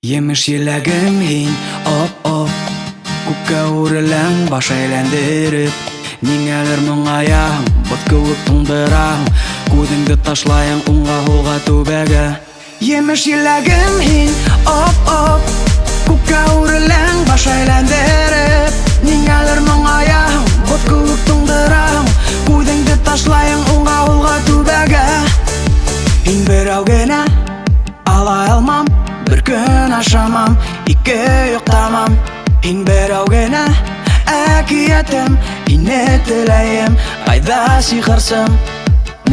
Yemish yelagim hin op Күккә үреләң баш әйләндереп Ниңәлер моңаям, бот кеүек туңдырам Күҙеңде ташлайың уңга-һулга түбәгә Yemish yelagim hin op Күккә үреләң баш әйләндереп Ниңәлер моңаям, бот кеүек туңдырам Күҙеңде ташлайың уңга-һулга түбәгә Һин берәү генә алай алмам Бер көн ашамам, ике йоктамам Һин берәү генә әкиятем Һине теләйем, кайда сихырсым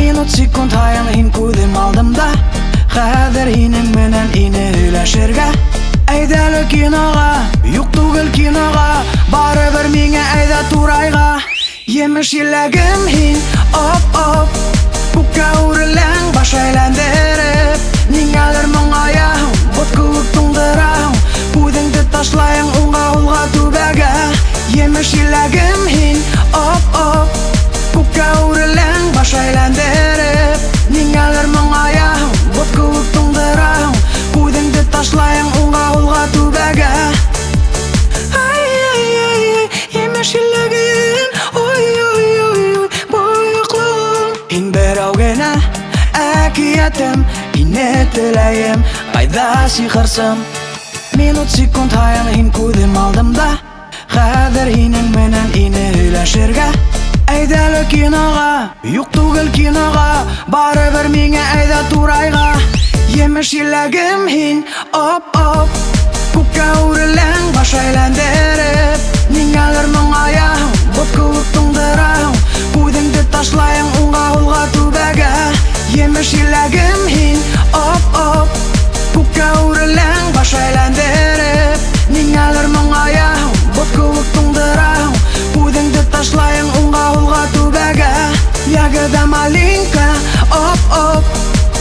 Минут секунд һайын һин күҙем алдымда Хәҙер һинең менән ине һөйләшергә Әйдәле кинога, юк түгел кинога Барыбер миңә әйдә турайга Yemish yelagim һин op Күккә үреләң баш әйләндереп Ниңәлер моңаям, бот кеүек туңдырам Күҙеңде ташлайың уңга-һулга түбәгә Yemish yelagim һин op Күккә үреләң баш әйләндереп Ниңәлер моңаям, бот кеүек туңдырам Күҙеңде ташлайың уңга-һулга түбәгә Yemish yelagim ой, бойоҡлоғом Һин берәү генә әкиятем Һине теләйем, кайда сихырсым Минут секунд һайын һин күҙем алдымда Хәҙер һинең менән ине һөйләшергә Әйдәле кинога, юк түгел кинога Барыбер миңә әйдә турайга Yemish yelagim һин op Күккә үреләң баш әйләндереп Ниңәлер моңаям, бот кеүек туңдырам Күҙеңде ташлайың уңга-һулга түбәгә Yemish yelagim һин op Күккә үреләң баш әйләндереп Ниңәлер моңаям, бот кеүек туңдырам Күҙеңде ташлайың уңга-һулга түбәгә Ягода маленька, op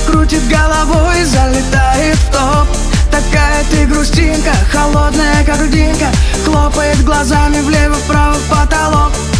Крутит головой, залетает в топ Такая ты грустинка, холодная как грудинка Хлопает глазами влево-вправо в потолок